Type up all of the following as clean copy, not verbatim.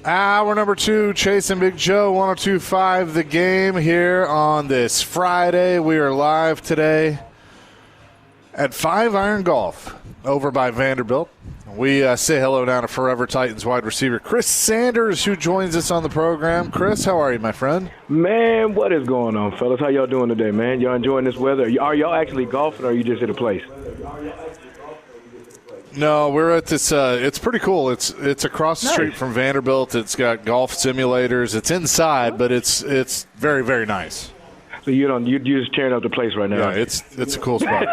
Hour number 2, Chase and Big Joe, 102.5 The Game here on this Friday. We are live today at 5 Iron Golf over by Vanderbilt. We say hello now to Forever Titans wide receiver Chris Sanders, who joins us on the program. Chris, how are you, my friend? Man, what is going on, fellas? How y'all doing today, man? Y'all enjoying this weather? Are y'all actually golfing, or are you just at a place? No, we're at this. It's pretty cool. It's across the street from Vanderbilt. It's got golf simulators. It's inside, but it's very, very nice. So you're just tearing up the place right now. Yeah, it's a cool spot.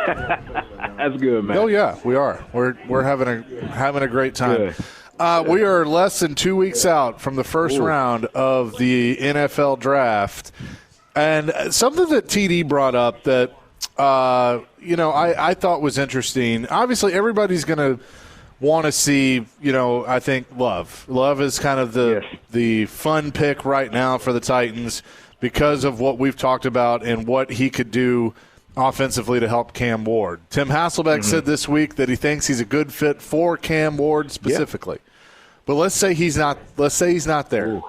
That's good, man. Oh yeah, we are. We're having a great time. We are less than 2 weeks out from the first round of the NFL draft, and something that TD brought up that I thought was interesting. Obviously, everybody's going to want to see, I think Love. Love is kind of the fun pick right now for the Titans because of what we've talked about and what he could do offensively to help Cam Ward. Tim Hasselbeck said this week that he thinks he's a good fit for Cam Ward specifically. But let's say he's not there. Ooh.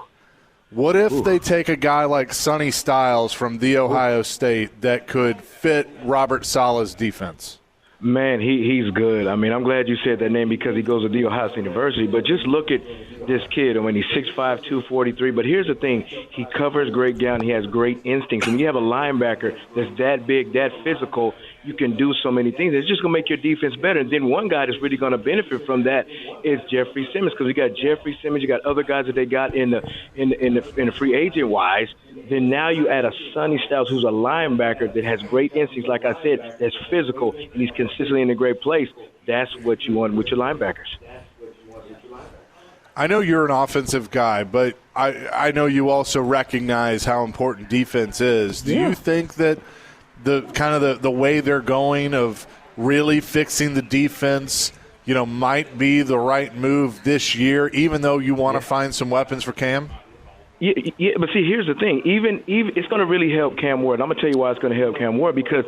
What if they take a guy like Sonny Styles from The Ohio State that could fit Robert Saleh's defense? Man, he's good. I mean, I'm glad you said that name because he goes to The Ohio State University. But just look at this kid. I mean, he's 6'5", 243. But here's the thing. He covers great ground. He has great instincts. When you have a linebacker that's that big, that physical, you can do so many things. It's just going to make your defense better. And then one guy that's really going to benefit from that is Jeffrey Simmons, because you got Jeffrey Simmons, you got other guys that they got in the free agent wise. Then now you add a Sonny Styles who's a linebacker that has great instincts, like I said, that's physical, and he's consistently in a great place. That's what you want with your linebackers. I know you're an offensive guy, but I know you also recognize how important defense is. Do you think that the way they're going of really fixing the defense, might be the right move this year, even though you want to find some weapons for Cam? Yeah, but see, here's the thing. Even it's going to really help Cam Ward. I'm going to tell you why it's going to help Cam Ward, because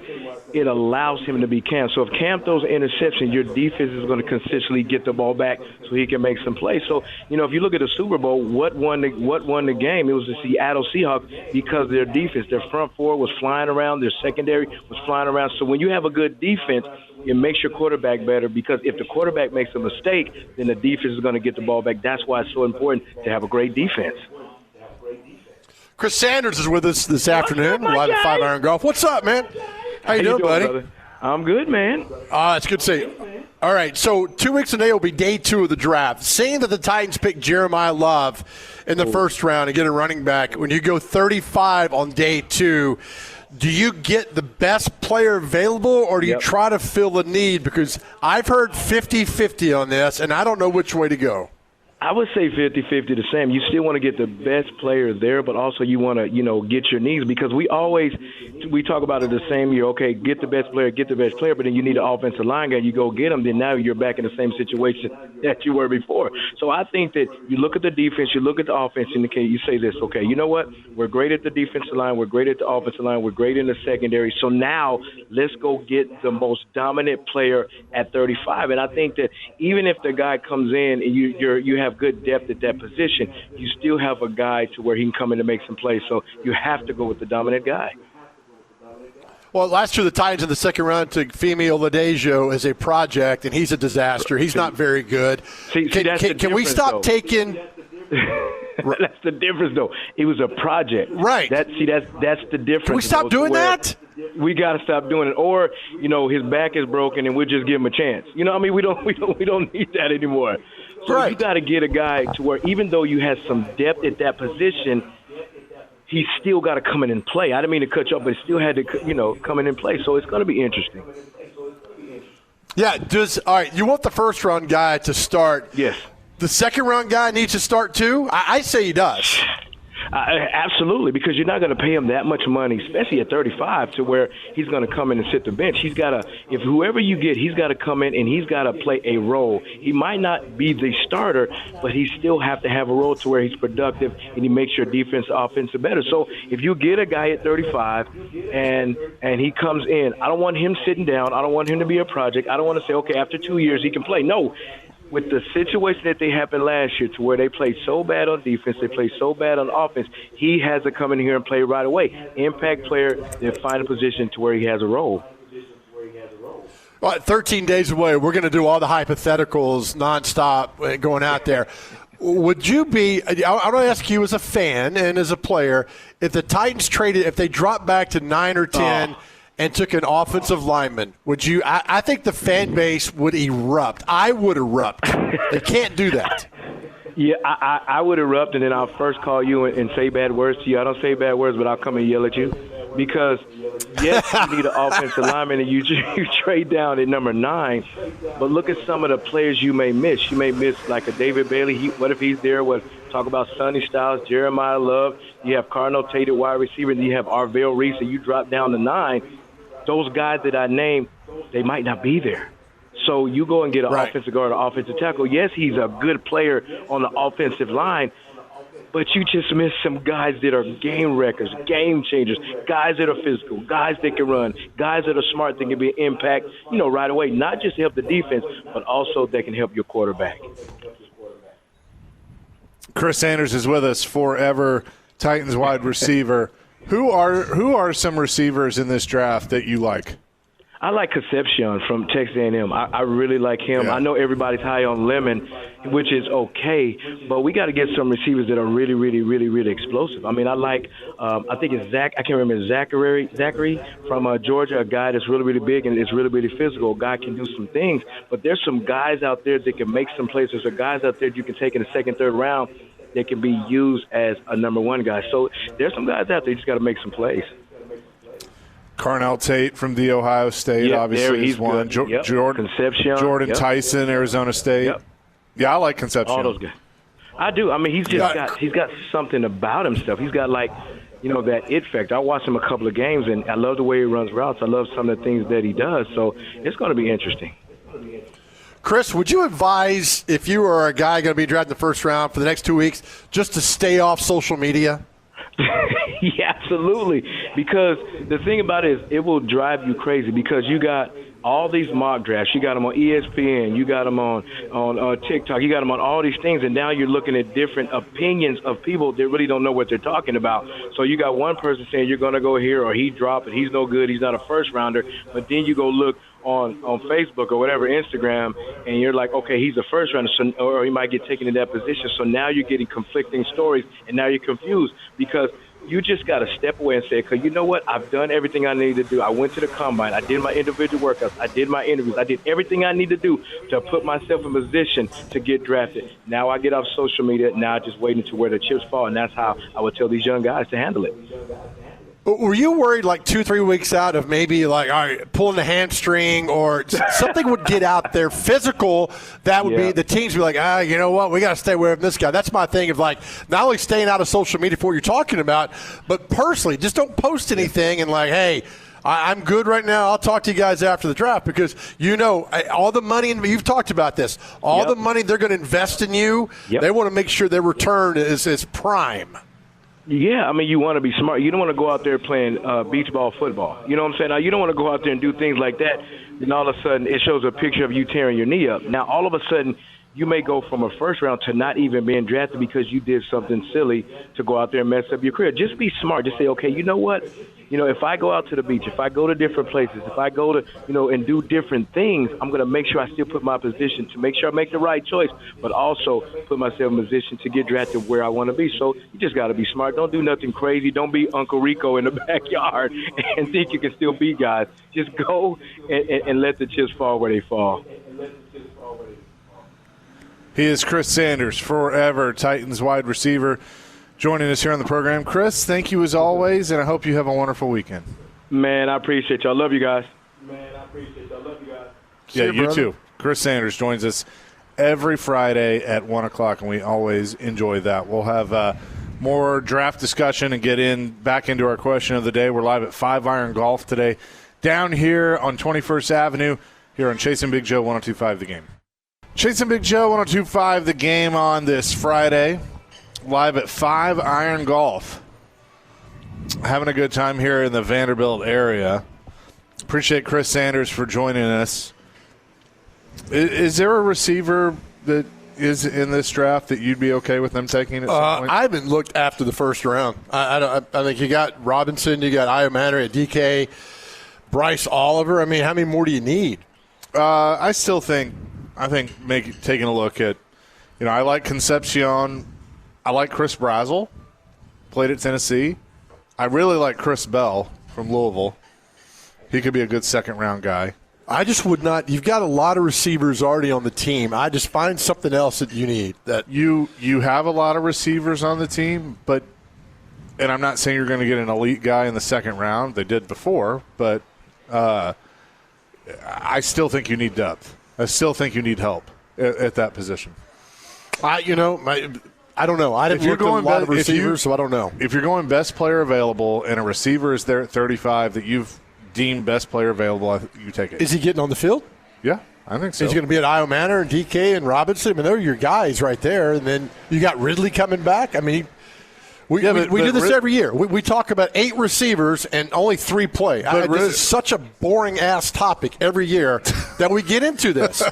it allows him to be Cam. So if Cam throws an interception, your defense is going to consistently get the ball back so he can make some plays. So, if you look at the Super Bowl, what won the game? It was the Seattle Seahawks, because their defense, their front four was flying around, their secondary was flying around. So when you have a good defense, it makes your quarterback better, because if the quarterback makes a mistake, then the defense is going to get the ball back. That's why it's so important to have a great defense. Chris Sanders is with us this afternoon, live at 5 Iron Golf. What's up, man? How you doing, buddy? Brother? I'm good, man. It's good to see you. All right, so 2 weeks today will be day 2 of the draft. Saying that the Titans picked Jeremiah Love in the first round and get a running back, when you go 35 on day 2, do you get the best player available, or do you try to fill the need? Because I've heard 50-50 on this, and I don't know which way to go. I would say 50-50 the same. You still want to get the best player there, but also you want to, get your needs, because we talk about it the same year. Okay, get the best player, but then you need an offensive line guy. You go get him, then now you're back in the same situation that you were before. So I think that you look at the defense, you look at the offense, and you say this, okay, you know what? We're great at the defensive line. We're great at the offensive line. We're great in the secondary. So now let's go get the most dominant player at 35. And I think that even if the guy comes in and you have good depth at that position, you still have a guy to where he can come in and make some plays. So you have to go with the dominant guy. Well, last year the Titans in the second round took Femi Oladejo as a project, and he's a disaster. He's not very good. Can we stop taking? That's the difference, though. It was a project, right? That's the difference. Can we stop doing that? We got to stop doing it, or his back is broken, and we'll just give him a chance. We don't need that anymore. So you got to get a guy to where, even though you have some depth at that position, he's still got to come in and play. I didn't mean to cut you off, but he still had to, come in and play. So it's going to be interesting. Yeah. All right. You want the first round guy to start? Yes. The second round guy needs to start too. I say he does. Absolutely, because you're not going to pay him that much money, especially at 35, to where he's going to come in and sit the bench. He's got to, if whoever you get, he's got to come in and he's got to play a role. He might not be the starter, but he still have to have a role to where he's productive and he makes your defense, offense better. So if you get a guy at 35 and he comes in, I don't want him sitting down. I don't want him to be a project. I don't want to say, okay, after 2 years he can play. No. with the situation that they happened last year to where they played so bad on defense, they played so bad on offense, he has to come in here and play right away. Impact player, then find a position to where he has a role. Well, 13 days away, we're going to do all the hypotheticals nonstop going out there. Would you be – I want to ask you as a fan and as a player, if the Titans traded – if they dropped back to 9 or 10 and took an offensive lineman, would you – I think the fan base would erupt. I would erupt. They can't do that. Yeah, I would erupt, and then I'll first call you and say bad words to you. I don't say bad words, but I'll come and yell at you because, yes, you need an offensive lineman, and you trade down at number 9. But look at some of the players you may miss. You may miss like a David Bailey. What if he's there? Talk about Sonny Styles, Jeremiah Love. You have Cardinal Tate at wide receiver. Then you have Arvell Reese, and you drop down to 9. Those guys that I named, they might not be there. So you go and get an offensive guard or offensive tackle. Yes, he's a good player on the offensive line, but you just miss some guys that are game wreckers, game changers, guys that are physical, guys that can run, guys that are smart that can be an impact, right away, not just to help the defense, but also that can help your quarterback. Chris Sanders is with us, forever Titans wide receiver. Who are some receivers in this draft that you like? I like Concepcion from Texas A&M. I really like him. Yeah. I know everybody's high on Lemon, which is okay, but we got to get some receivers that are really, really, really, really explosive. I mean, I like, I think it's Zach. I can't remember Zachary from Georgia, a guy that's really, really big and is really, really physical. A guy can do some things, but there's some guys out there that can make some plays. There's some guys out there you can take in the second, third round that can be used as a number 1 guy. So there's some guys out there you just got to make some plays. Carnell Tate from The Ohio State, obviously, is one. Jordan Tyson, Arizona State. Yep. Yeah, I like Concepcion. All those guys. I do. I mean, he's got something about himself. He's got that it factor. I watched him a couple of games, and I love the way he runs routes. I love some of the things that he does. So it's going to be interesting. Chris, would you advise, if you were a guy going to be drafted in the first round for the next 2 weeks, just to stay off social media? Yeah, absolutely. Because the thing about it is it will drive you crazy because you got all these mock drafts. You got them on ESPN. You got them on TikTok. You got them on all these things, and now you're looking at different opinions of people that really don't know what they're talking about. So you got one person saying you're going to go here or he dropped it. He's no good. He's not a first-rounder. But then you go look on Facebook or whatever, Instagram, and you're like, okay, he's a first-rounder, or he might get taken in that position. So now you're getting conflicting stories, and now you're confused because you just got to step away and say, because you know what? I've done everything I need to do. I went to the combine. I did my individual workouts. I did my interviews. I did everything I need to do to put myself in position to get drafted. Now I get off social media. Now I just waiting to where the chips fall, and that's how I would tell these young guys to handle it. Were you worried 2-3 weeks out of maybe all right, pulling the hamstring or something would get out there physical that would be the teams would be like, you know what, we got to stay away from this guy. That's my thing of not only staying out of social media for what you're talking about, but personally, just don't post anything and hey, I'm good right now. I'll talk to you guys after the draft because all the money, and you've talked about this, all the money they're going to invest in you, they want to make sure their return is prime. Yeah, I mean, you want to be smart. You don't want to go out there playing beach ball football. You know what I'm saying? Now, you don't want to go out there and do things like that, and all of a sudden it shows a picture of you tearing your knee up. Now, all of a sudden, you may go from a first round to not even being drafted because you did something silly to go out there and mess up your career. Just be smart. Just say, okay, you know what? If I go out to the beach, if I go to different places, if I go to, and do different things, I'm going to make sure I still put my position to make sure I make the right choice, but also put myself in position to get drafted where I want to be. So you just got to be smart. Don't do nothing crazy. Don't be Uncle Rico in the backyard and think you can still beat guys. Just go and let the chips fall where they fall. He is Chris Sanders, forever Titans wide receiver, joining us here on the program. Chris, thank you as always, and I hope you have a wonderful weekend. Man, I appreciate y'all. Love you guys. Yeah, you too. Chris Sanders joins us every Friday at 1 o'clock, and we always enjoy that. We'll have more draft discussion and get back into our question of the day. We're live at 5 Iron Golf today down here on 21st Avenue here on Chasing Big Joe 102.5 The Game. Chasing Big Joe 102.5 The Game on this Friday. Live at 5 Iron Golf. Having a good time here in the Vanderbilt area. Appreciate Chris Sanders for joining us. Is there a receiver that is in this draft that you'd be okay with them taking at some point? I haven't looked after the first round. I think you got Robinson, you got Iomanner at DK, Bryce Oliver. I mean, how many more do you need? I think taking a look at, I like Concepcion. I like Chris Brazel, played at Tennessee. I really like Chris Bell from Louisville. He could be a good second-round guy. I just would not. You've got a lot of receivers already on the team. I just find something else that you need. That you have a lot of receivers on the team, and I'm not saying you're going to get an elite guy in the second round. They did before, but I still think you need depth. I still think you need help at that position. I don't know. I didn't look at a lot of receivers, so I don't know. If you're going best player available and a receiver is there at 35 that you've deemed best player available, you take it. Is he getting on the field? Yeah, I think so. He's going to be at Iomanner and DK and Robinson. I mean, they're your guys right there. And then you got Ridley coming back. I mean, we do this every year. We talk about 8 receivers and only 3 play. This is such a boring-ass topic every year that we get into this.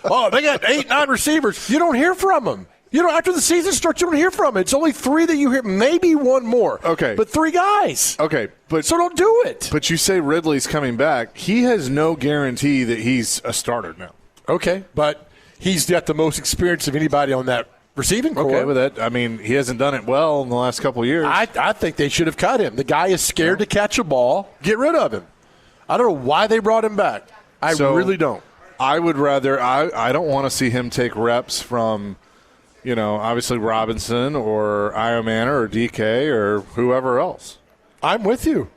Oh, they got 8, 9 receivers. You don't hear from them. After the season starts, you don't hear from them. It's only 3 that you hear, maybe 1 more. Okay. But 3 guys. Okay. So don't do it. But you say Ridley's coming back. He has no guarantee that he's a starter now. Okay. But he's got the most experience of anybody on that receiving corps. Okay, with that, I mean, he hasn't done it well in the last couple of years. I think they should have cut him. The guy is scared to catch a ball. Get rid of him. I don't know why they brought him back. I really don't. I would rather – I don't want to see him take reps from – obviously Robinson or Iomanner or DK or whoever else. I'm with you.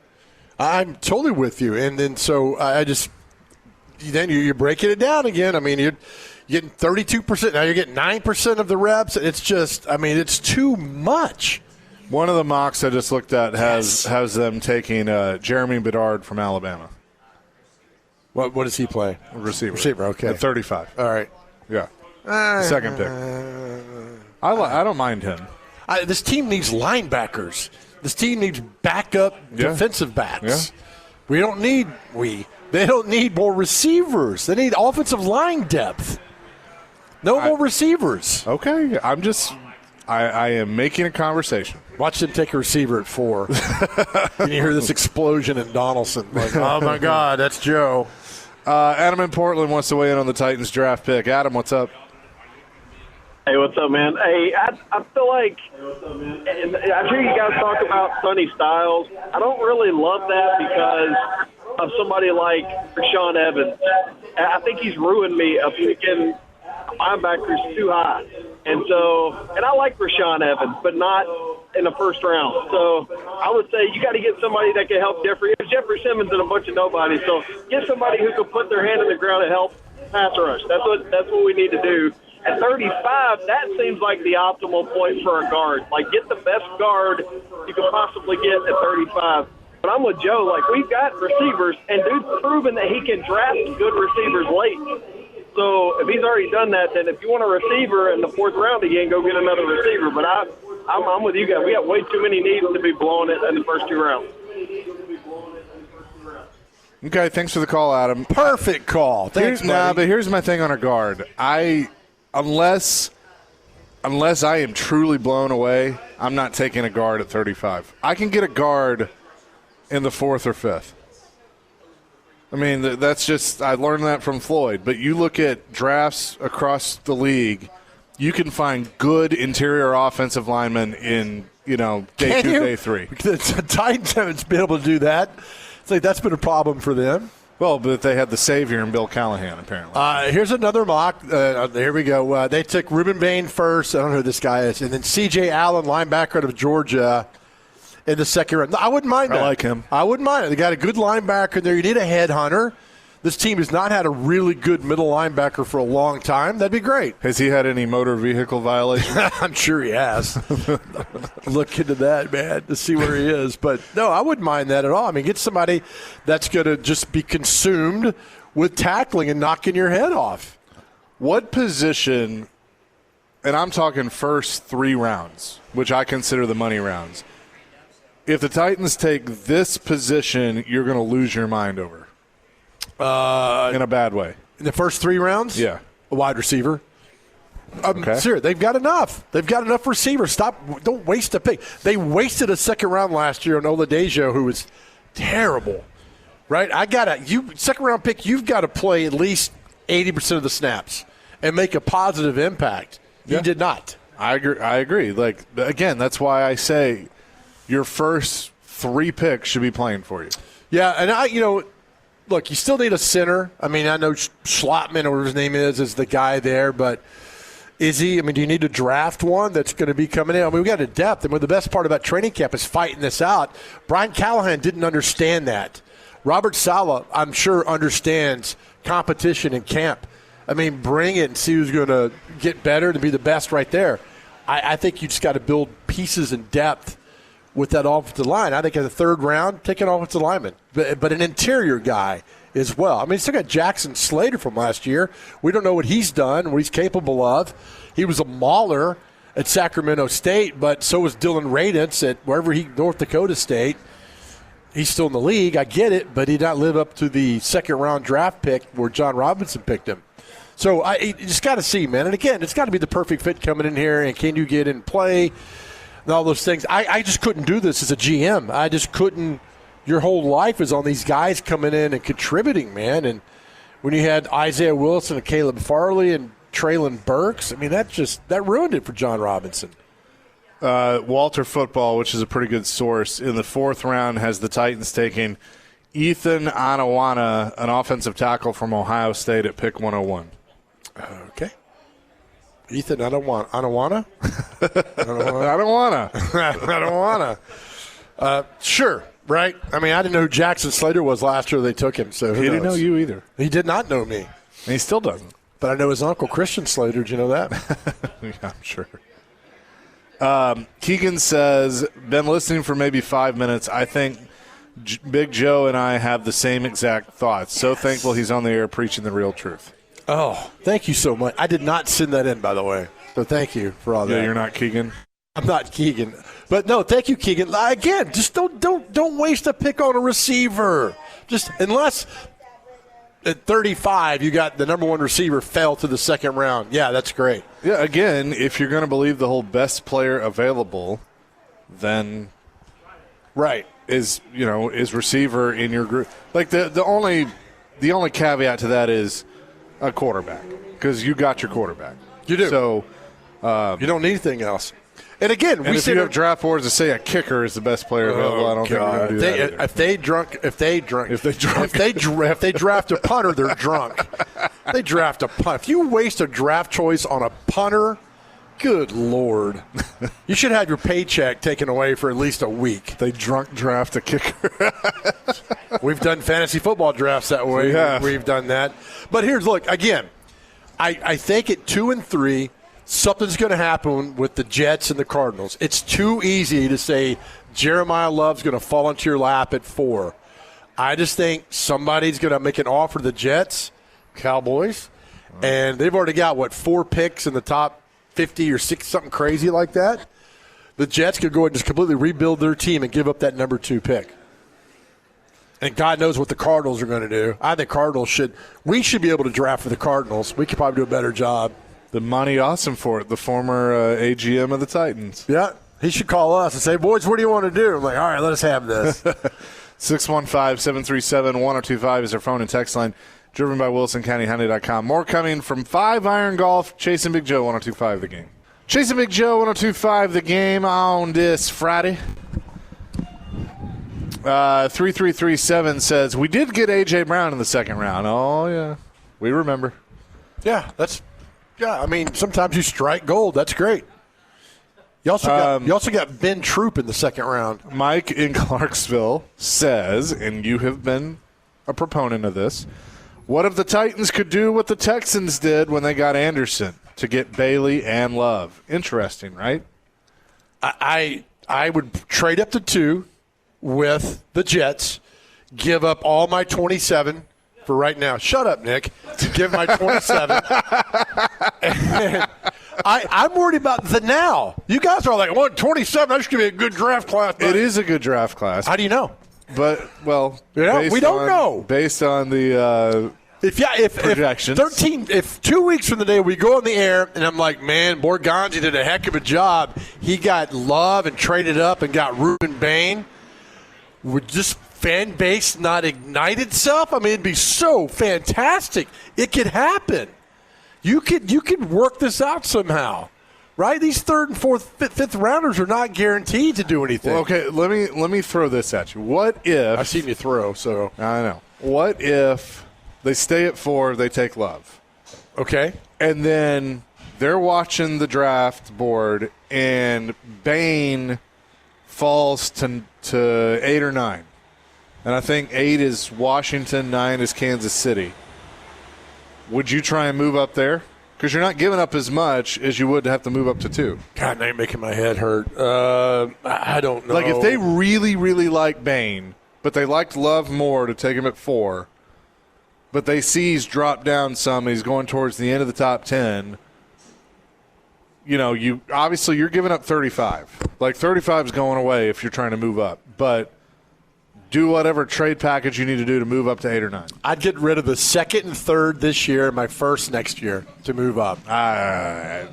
I'm totally with you. And then so then you're breaking it down again. I mean, you're getting 32%. Now you're getting 9% of the reps. It's just, it's too much. One of the mocks I just looked at has them taking Jeremy Bedard from Alabama. What does he play? Receiver, okay. At 35. All right. Yeah. Second pick. I don't mind him. This team needs linebackers. This team needs backup defensive backs. Yeah. They don't need more receivers. They need offensive line depth. No more receivers. Okay. I am making a conversation. Watch them take a receiver at 4. And you hear this explosion in Donaldson. Like, oh, my God, that's Joe. Adam in Portland wants to weigh in on the Titans draft pick. Adam, what's up? Hey, what's up, man? Hey, I feel like, and I hear you guys talk about Sonny Styles. I don't really love that because of somebody like Rashaan Evans. I think he's ruined me of picking linebackers too high. And I like Rashaan Evans, but not in the first round. So I would say you got to get somebody that can help Jeffrey. It's Jeffrey Simmons and a bunch of nobodies. So get somebody who can put their hand in the ground and help pass rush. That's what we need to do. At 35, that seems like the optimal point for a guard. Like, get the best guard you can possibly get at 35. But I'm with Joe. Like, we've got receivers, and dude's proven that he can draft good receivers late. So if he's already done that, then if you want a receiver in the 4th round again, go get another receiver. But I'm with you guys. We got way too many needs to be blowing it in the first 2 rounds. Okay, thanks for the call, Adam. Perfect call. Thanks, buddy. But here's my thing on a guard. Unless I am truly blown away, I'm not taking a guard at 35. I can get a guard in the 4th or 5th. I mean, that's just – I learned that from Floyd. But you look at drafts across the league, you can find good interior offensive linemen in, day 2, day 3. The Titans haven't been able to do that. It's like that's been a problem for them. Well, but they had the savior in Bill Callahan, apparently. Here's another mock. Here we go. They took Ruben Bain first. I don't know who this guy is. And then C.J. Allen, linebacker out of Georgia, in the 2nd round. I wouldn't mind that. I like him. I wouldn't mind it. They got a good linebacker there. You need a headhunter. This team has not had a really good middle linebacker for a long time. That'd be great. Has he had any motor vehicle violations? I'm sure he has. Look into that, man, to see where he is. But, no, I wouldn't mind that at all. I mean, get somebody that's going to just be consumed with tackling and knocking your head off. What position, and I'm talking first 3 rounds, which I consider the money rounds. If the Titans take this position, you're going to lose your mind over. In a bad way. In the first 3 rounds? Yeah. A wide receiver. Serious. They've got enough. They've got enough receivers. Don't waste a pick. They wasted a second round last year on Oladejo, who was terrible. Right? Second round pick, you've got to play at least 80% of the snaps and make a positive impact. Yeah. He did not. I agree. Like, again, that's why I say your first 3 picks should be playing for you. Yeah, and look, you still need a center. I mean, I know Schlotman, or whatever his name is the guy there, but is he? I mean, do you need to draft one that's going to be coming in? I mean, we got a depth, and the best part about training camp is fighting this out. Brian Callahan didn't understand that. Robert Saleh, I'm sure, understands competition in camp. I mean, bring it and see who's going to get better to be the best right there. I think you just got to build pieces and depth with that offensive line. I think in the third round, take an offensive lineman, but an interior guy as well. I mean, still got Jackson Slater from last year. We don't know what he's done, what he's capable of. He was a mauler at Sacramento State, but so was Dylan Raditz at North Dakota State. He's still in the league. I get it, but he did not live up to the second-round draft pick where John Robinson picked him. So you just got to see, man. And, again, it's got to be the perfect fit coming in here, and can you get in play and all those things. I just couldn't do this as a GM. I just couldn't. Your whole life is on these guys coming in and contributing, man. And when you had Isaiah Wilson and Caleb Farley and Traylon Burks, I mean, that ruined it for John Robinson. Walter Football, which is a pretty good source, in the 4th round has the Titans taking Ethan Anawana, an offensive tackle from Ohio State, at pick 101. Okay. Ethan Anawana? I don't want to. Sure, right? I mean, I didn't know who Jackson Slater was last year they took him. So he didn't know you either. He did not know me. And he still doesn't. But I know his uncle, Christian Slater. Did you know that? Yeah, I'm sure. Keegan says, been listening for maybe 5 minutes. I think Big Joe and I have the same exact thoughts. So thankful he's on the air preaching the real truth. Oh, thank you so much. I did not send that in, by the way. So thank you for all that. Yeah, you're not Keegan? I'm not Keegan. But, no, thank you, Keegan. Again, just don't waste a pick on a receiver. Just unless at 35 you got the number 1 receiver fell to the second round. Yeah, that's great. Yeah, again, if you're going to believe the whole best player available, then is receiver in your group. Like the only caveat to that is a quarterback, because you got your quarterback. You do. So you don't need anything else. And again, if you have draft boards that say a kicker is the best player available, I don't think we're going to do that. If they draft a punter, they're drunk. They draft a punt. If you waste a draft choice on a punter, good Lord. You should have your paycheck taken away for at least a week. They drunk draft a kicker. We've done fantasy football drafts that way. We've done that. But look, again, I think at 2 and 3, something's going to happen with the Jets and the Cardinals. It's too easy to say Jeremiah Love's going to fall into your lap at 4. I just think somebody's going to make an offer to the Jets, Cowboys, and they've already got, 4 picks in the top 50 or 6, something crazy like that. The Jets could go and just completely rebuild their team and give up that number 2 pick. And God knows what the Cardinals are going to do. I think we should be able to draft for the Cardinals. We could probably do a better job. The Monty Ossenfort, the former AGM of the Titans. Yeah, he should call us and say, boys, what do you want to do? I'm like, all right, let us have this. 615-737-1025 is our phone and text line, driven by WilsonCountyHyundai.com. More coming from 5 Iron Golf, Chasing Big Joe, 102.5 The Game. Chasing Big Joe, 102.5 The Game on this Friday. 3337 says, we did get A.J. Brown in the second round. Oh, yeah. We remember. Yeah, I mean, sometimes you strike gold. That's great. You also got Ben Troop in the second round. Mike in Clarksville says, and you have been a proponent of this, what if the Titans could do what the Texans did when they got Anderson to get Bailey and Love? Interesting, right? I would trade up to 2 with the Jets, give up all my 27 for right now. Shut up, Nick. Give my 27. I'm worried about the now. You guys are like, 27, that's going to be a good draft class. It is a good draft class. How do you know? But, we don't know. Based on the If projections. 2 weeks from the day we go on the air and I'm like, man, Borgonzi did a heck of a job. He got Love and traded up and got Ruben Bain. Would this fan base not ignite itself? I mean, it'd be so fantastic. It could happen. You could work this out somehow. Right? These third and fourth, fifth rounders are not guaranteed to do anything. Well, okay, let me throw this at you. What if I've seen you throw, so I know. What if they stay at 4, they take Love? okay. And then they're watching the draft board and Bain falls to 8 or 9. And I think 8 is Washington, 9 is Kansas City. Would you try and move up there? Because you're not giving up as much as you would to have to move up to 2. God, now you're making my head hurt. I don't know. Like if they really, really like Bain, but they liked Love more to take him at 4, but they see he's dropped down some, he's going towards the end of the top 10, you obviously you're giving up 35. Like 35 is going away if you're trying to move up. But do whatever trade package you need to do to move up to 8 or 9. I'd get rid of the second and third this year and my first next year to move up.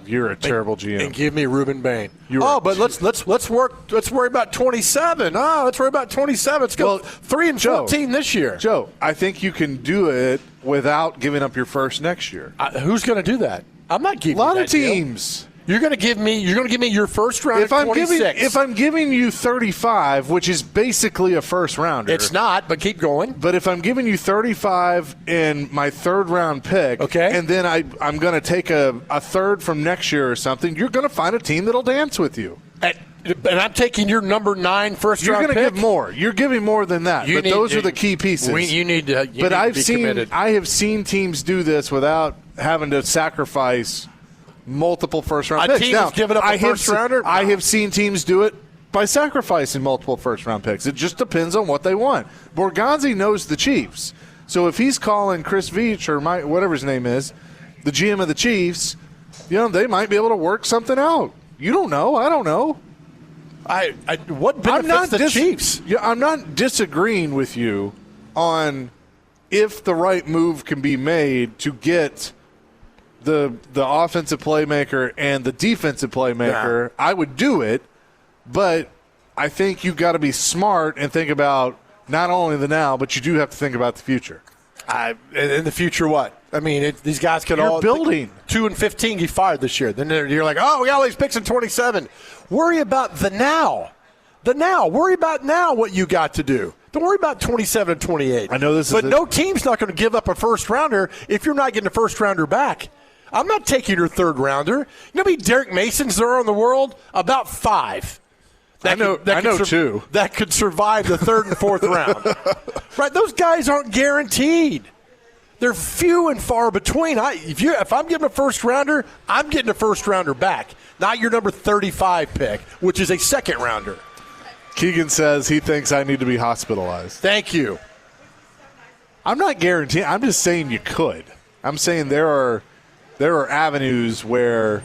You're a terrible GM. And give me Ruben Bain. But let's worry about 27. Let's worry about 27. Let's go 3 and 14 this year. Joe, I think you can do it without giving up your first next year. Who's going to do that? I'm not giving A lot you of that deal. teams. You're going to give me your first round If at I'm 26. if I'm giving you 35, which is basically a first rounder. It's not, but keep going. But if I'm giving you 35 in my third round pick, okay, and then I'm going to take a third from next year or something, you're going to find a team that'll dance with you. And I'm taking your number 9 first You're round pick. You're going to give more. You're giving more than that. But those are the key pieces. You need to be committed. I have seen teams do this without having to sacrifice multiple first-round picks. Team has given up a first-rounder? I have seen teams do it by sacrificing multiple first-round picks. It just depends on what they want. Borgonzi knows the Chiefs. So if he's calling Chris Veach or whatever his name is, the GM of the Chiefs, they might be able to work something out. You don't know. I don't know. What benefits the Chiefs? I'm not disagreeing with you on if the right move can be made to get the offensive playmaker and the defensive playmaker. Yeah. I would do it, but I think you've got to be smart and think about not only the now, but you do have to think about the future. In the future, what? I mean, these guys could You're building 2 and 15 get fired this year. Then you're like, we got all these picks in 27. Worry about the now. The now. Worry about now what you got to do. Don't worry about 27 and 28. I know this, but no team's not going to give up a first rounder if you're not getting a first rounder back. I'm not taking your third rounder. You know how many Derek Masons there are in the world? About 5. I know two. That could survive the third and fourth round. Right? Those guys aren't guaranteed. They're few and far between. If I'm getting a first rounder, I'm getting a first rounder back, not your number 35 pick, which is a second rounder. Keegan says he thinks I need to be hospitalized. Thank you. I'm not guaranteeing. I'm just saying you could. I'm saying there are avenues where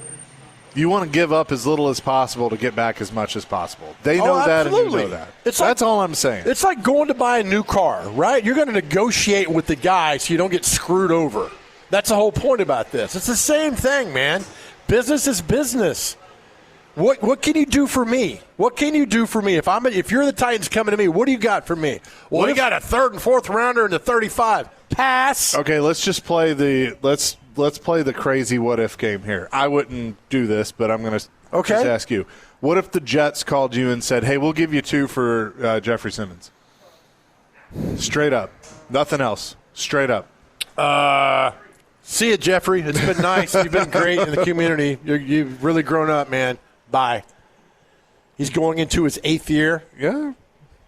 you want to give up as little as possible to get back as much as possible. They know that, and you know that. That's all I'm saying. It's like going to buy a new car, right? You're going to negotiate with the guy so you don't get screwed over. That's the whole point about this. It's the same thing, man. Business is business. What can you do for me? What can you do for me? If you're the Titans coming to me, what do you got for me? Well, we got a third and fourth rounder in the 35. Pass. Okay, let's just play let's play the crazy what if game here. I wouldn't do this, but I'm going to just ask you. What if the Jets called you and said, "Hey, we'll give you 2 for Jeffrey Simmons"? Straight up, nothing else. Straight up. See you, Jeffrey. It's been nice. You've been great in the community. You've really grown up, man. Bye. He's going into his 8th year. Yeah.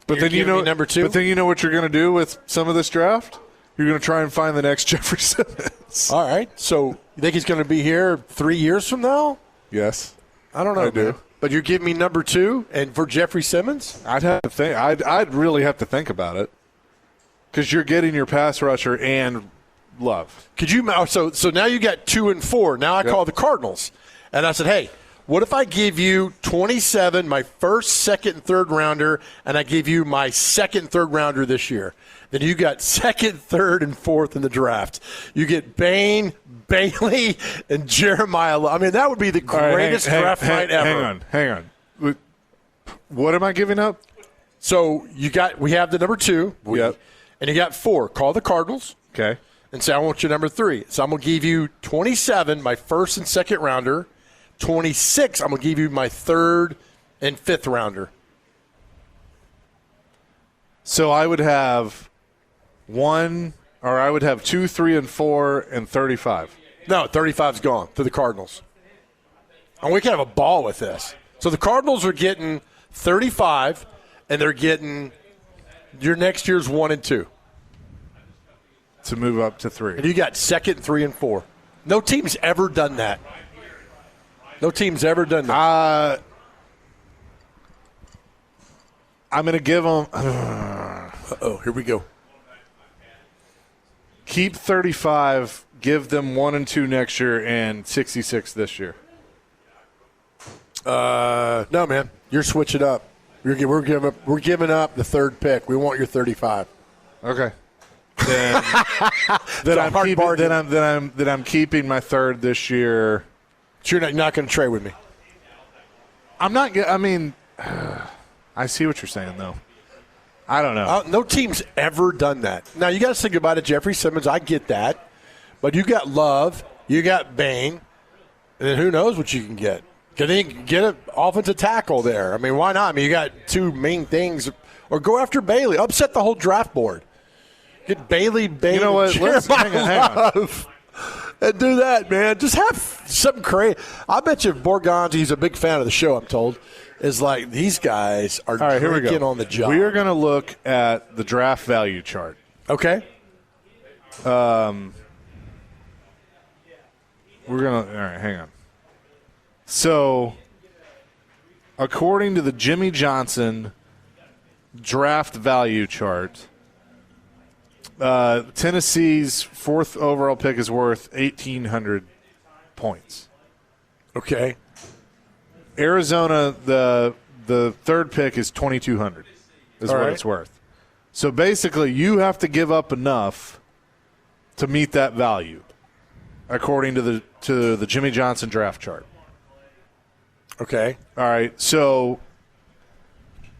But You're then number 2. But then you know what you're going to do with some of this draft? You're going to try and find the next Jeffrey Simmons. All right. So you think he's going to be here 3 years from now? Yes. I don't know. I do. Man. But you're giving me number 2 and for Jeffrey Simmons? I'd have to think. I'd really have to think about it because you're getting your pass rusher and Love. Could you? So now you got 2 and 4. Now I call the Cardinals, and I said, "Hey, What if I give you 27, my first, second, and third rounder, and I give you my second, third rounder this year? Then you got second, third, and fourth in the draft. You get Bain, Bailey, and Jeremiah. I mean, that would be the greatest draft night ever. Hang on. What am I giving up? So we have the number 2. Yep. And you got 4. Call the Cardinals. Okay. And say, I want your number 3. So I'm going to give you 27, my first and second rounder. 26, I'm going to give you my third and fifth rounder. So I would have 2, 3, and 4, and 35. No, 35's gone to the Cardinals. And we can have a ball with this. So the Cardinals are getting 35, and they're getting your next year's 1 and 2. To move up to 3. And you got second, 3, and 4. No team's ever done that. No team's ever done that. I'm going to give them. Here we go. Keep 35. Give them 1 and 2 next year and 66 this year. No, man. You're switching up. We're giving up the third pick. We want your 35. Okay. Then I'm keeping my third this year. So you're not going to trade with me? I'm not. I mean, I see what you're saying, though. I don't know. No team's ever done that. Now, you got to say goodbye to Jeffrey Simmons. I get that. But you got Love. You got Bain. And then who knows what you can get. Get an offensive tackle there. I mean, why not? I mean, you got 2 main things. Or go after Bailey. Upset the whole draft board. Get Bailey, you know what? Hang on. And do that, man. Just have something crazy. I bet you Borgonzi, he's a big fan of the show, I'm told, is like, these guys are drinking on the job. We are going to look at the draft value chart. Okay. We're going to – all right, hang on. So, according to the Jimmy Johnson draft value chart – Tennessee's 4th overall pick is worth 1,800 points. Okay. Arizona, the 3rd pick is 2,200 is All what right. it's worth. So basically, you have to give up enough to meet that value, according to the Jimmy Johnson draft chart. Okay. All right. So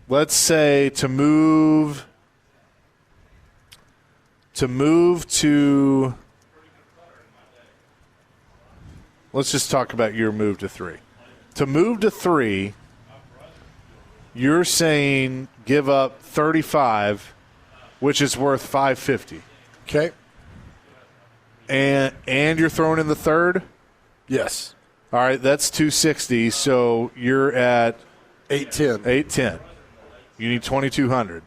let's say to move to – let's just talk about your move to 3. To move to 3, you're saying give up 35, which is worth 550. Okay. And you're throwing in the 3rd? Yes. All right, that's 260, so you're at 810. You need 2,200.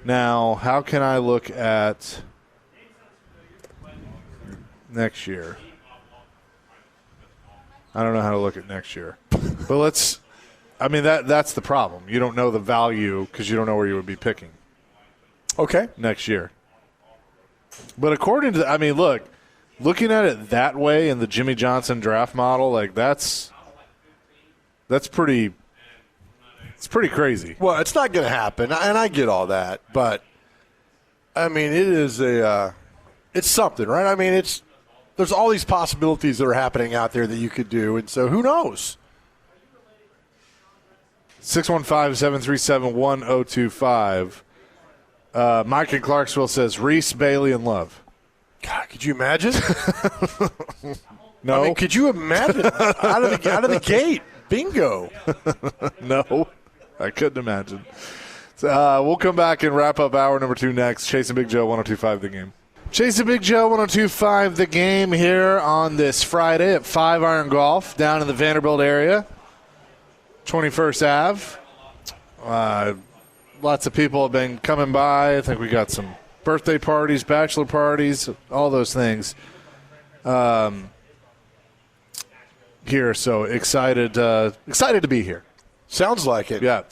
Now, how can I look at next year? I don't know how to look at next year. But that's the problem. You don't know the value because you don't know where you would be picking. Okay. Next year. But according to, looking at it that way in the Jimmy Johnson draft model, that's pretty – it's pretty crazy. Well, it's not going to happen, and I get all that. But, I mean, it is it's something, right? I mean, there's all these possibilities that are happening out there that you could do, and so who knows? 615-737-1025. Mike in Clarksville says Reese, Bailey, and Love. God, could you imagine? No. I mean, could you imagine out of the gate? Bingo. No, I couldn't imagine. So, we'll come back and wrap up hour number 2 next. Chase and Big Joe, 102.5 The Game. Chase and Big Joe, 102.5 The Game here on this Friday at 5 Iron Golf down in the Vanderbilt area, 21st Ave. Lots of people have been coming by. I think we got some birthday parties, bachelor parties, all those things here. So excited to be here. Sounds like it. Yeah.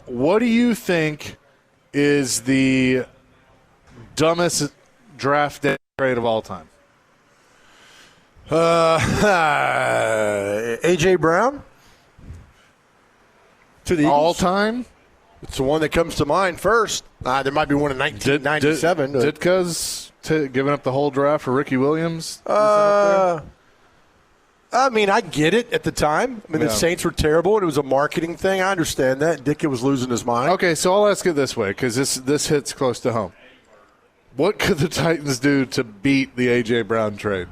What do you think is the dumbest draft day trade of all time? A.J. Brown to the Eagles. All time? It's the one that comes to mind first. There might be one in 1997. Ditka's giving up the whole draft for Ricky Williams? I mean, I get it at the time. I mean, the Saints were terrible, and it was a marketing thing. I understand that. Ditka was losing his mind. Okay, so I'll ask it this way because this hits close to home. What could the Titans do to beat the A.J. Brown trade?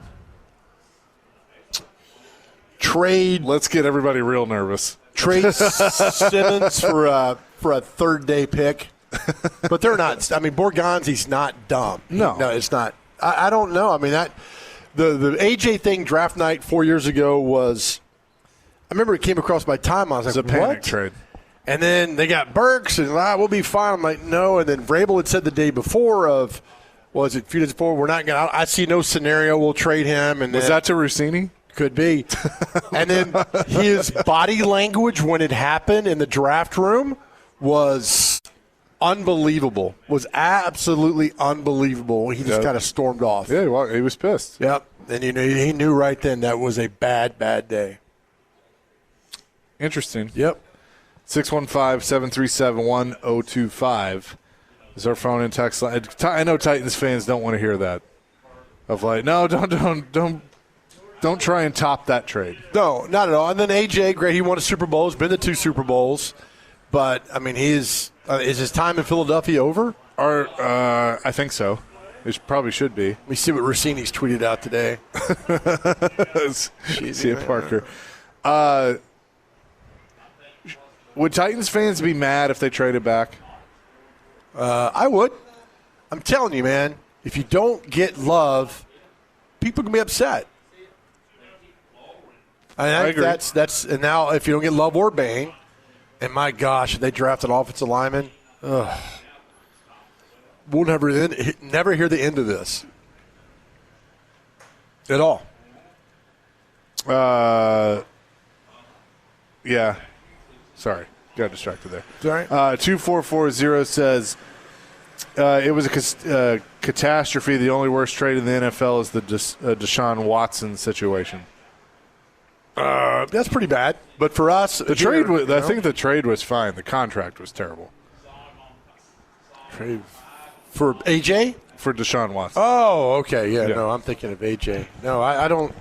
Let's get everybody real nervous. Trade Simmons for a third-day pick. But they're not. I mean, Borgonzi's not dumb. No, it's not. I don't know. I mean, the AJ thing draft night 4 years ago was. I remember it came across my time. I was like, a panic what? trade. And then they got Burks, and we'll be fine. I'm like, no. And then Vrabel had said the day before a few days before, we're not going to. I see no scenario we'll trade him. And was that to Rossini? Could be. And then his body language when it happened in the draft room was unbelievable. Was absolutely unbelievable. He just kind of stormed off. Yeah, well, he was pissed. Yep. And he knew right then that was a bad, bad day. Interesting. Yep. 615-737-1025 is our phone and text line. I know Titans fans don't want to hear that. Of like, no, don't try and top that trade. No, not at all. And then AJ, great. He won a Super Bowl. He's been to 2 Super Bowls. But, I mean, is his time in Philadelphia over? I think so. It probably should be. Let me see what Rossini's tweeted out today. See it, Parker. Would Titans fans be mad if they traded back? I would. I'm telling you, man, if you don't get love, people can be upset. I agree. That's and now if you don't get Love or Bain, and my gosh, if they draft an offensive lineman, we'll never hear the end of this at all. Yeah. Sorry, got distracted there. All right. 2440 says it was a catastrophe. The only worst trade in the NFL is the Deshaun Watson situation. That's pretty bad. But for us, I think the trade was fine. The contract was terrible. Trade for AJ? For Deshaun Watson. Oh, okay. Yeah, no, I'm thinking of AJ. No, I don't.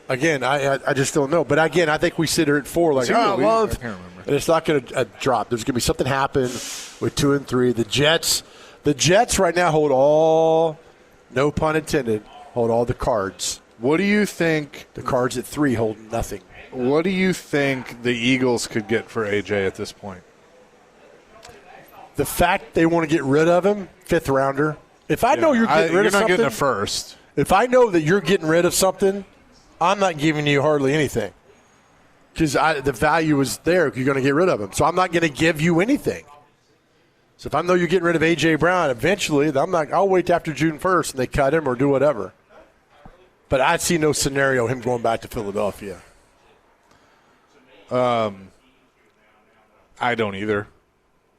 Again, I just don't know. But again, I think we sit here at 4 like, love. I can't remember. And it's not going to drop. There's going to be something happen with 2 and 3. The Jets right now hold all, no pun intended, hold all the cards. What do you think? The cards at 3 hold nothing. What do you think the Eagles could get for AJ at this point? The fact they want to get rid of him, 5th rounder. If I know you're getting rid of something, you're not getting a first. If I know that you're getting rid of something, I'm not giving you hardly anything because the value is there. You're going to get rid of him, so I'm not going to give you anything. So if I know you're getting rid of A.J. Brown, eventually I'll wait after June 1st and they cut him or do whatever. But I see no scenario him going back to Philadelphia. I don't either.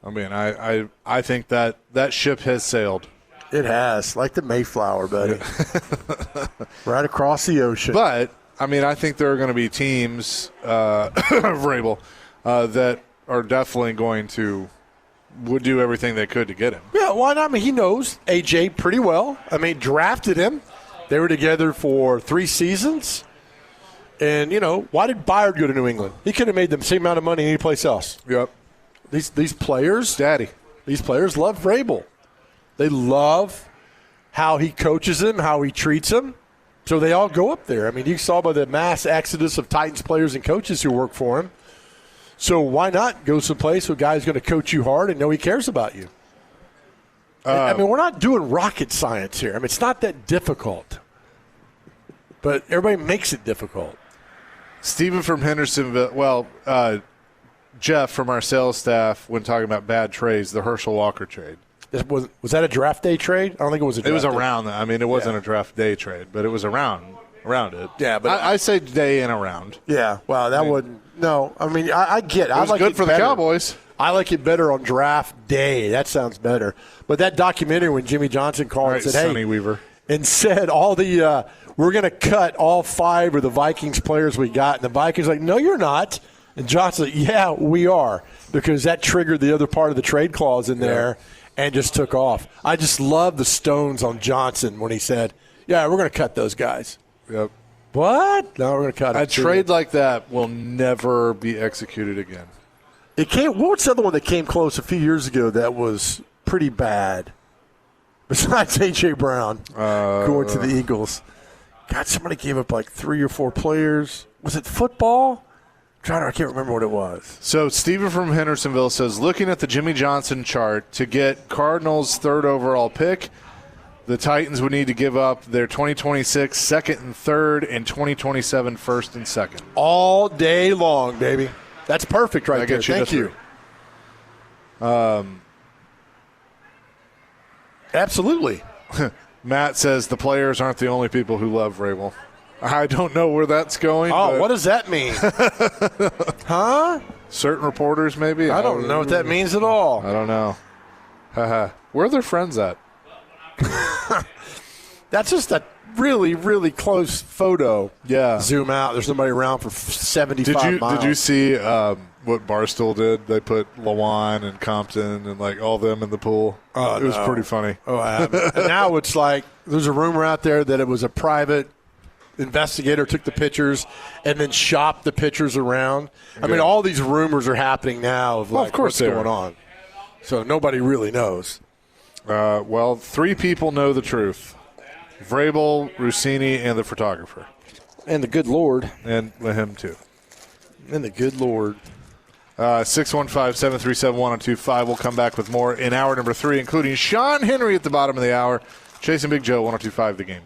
I mean, I think that ship has sailed. It has, like the Mayflower, buddy. Right across the ocean. But, I mean, I think there are going to be teams, Vrabel, that are definitely going to would do everything they could to get him. Yeah, why not? I mean, he knows AJ pretty well. I mean, drafted him. They were together for 3 seasons. And, why did Byard go to New England? He could have made the same amount of money any place else. Yep. These players, Daddy. These players love Vrabel. They love how he coaches them, how he treats them. So they all go up there. I mean, you saw by the mass exodus of Titans players and coaches who work for him. So why not go someplace where a guy's going to coach you hard and know he cares about you? I mean, we're not doing rocket science here. I mean, it's not that difficult. But everybody makes it difficult. Stephen from Hendersonville, Jeff from our sales staff, when talking about bad trades, the Herschel Walker trade. Was that a draft day trade? I don't think it was a draft day. It was around that. I mean, it wasn't a draft day trade, but it was around it. Yeah, but I say day and around. Yeah, well, that wouldn't. No, I mean, I get it. It was like good it for better. the Cowboys. I like it better on draft day. That sounds better. But that documentary when Jimmy Johnson called and said, "Hey, Sonny Weaver. and said we're going to cut all 5 of the Vikings players we got. And the Vikings like, no, you're not. And Johnson like, yeah, we are, because that triggered the other part of the trade clause in there and just took off. I just love the stones on Johnson when he said, yeah, we're going to cut those guys. Yep. What? No, we're going to cut them. A trade like that will never be executed again. What's the other one that came close a few years ago that was pretty bad? Besides A.J. Brown going to the Eagles. God, somebody gave up like 3 or 4 players. Was it football? I can't remember what it was. So Stephen from Hendersonville says, looking at the Jimmy Johnson chart, to get Cardinals' 3rd overall pick, the Titans would need to give up their 2026 second and third and 2027 first and second. All day long, baby. That's perfect right there. Thank you. Absolutely. Matt says the players aren't the only people who love Vrabel. I don't know where that's going. Oh, what does that mean? Huh? Certain reporters, maybe? I don't know what that means at all. I don't know. Where are their friends at? That's just a really, really close photo. Yeah. Zoom out. There's somebody around for 75 miles. Did you see what Barstool did? They put LaJuan and Compton and like all them in the pool. It was pretty funny. Oh, I haven't. And now it's like there's a rumor out there that it was a private investigator took the pictures and then shopped the pictures around. I mean, all these rumors are happening now of like, what's going on. So nobody really knows. 3 people know the truth. Vrabel, Rossini, and the photographer. And the good Lord. And him, too. And the good Lord. 615-737-1025. We'll come back with more in hour number 3, including Sean Henry at the bottom of the hour. Chasing Big Joe, 102.5 The Game.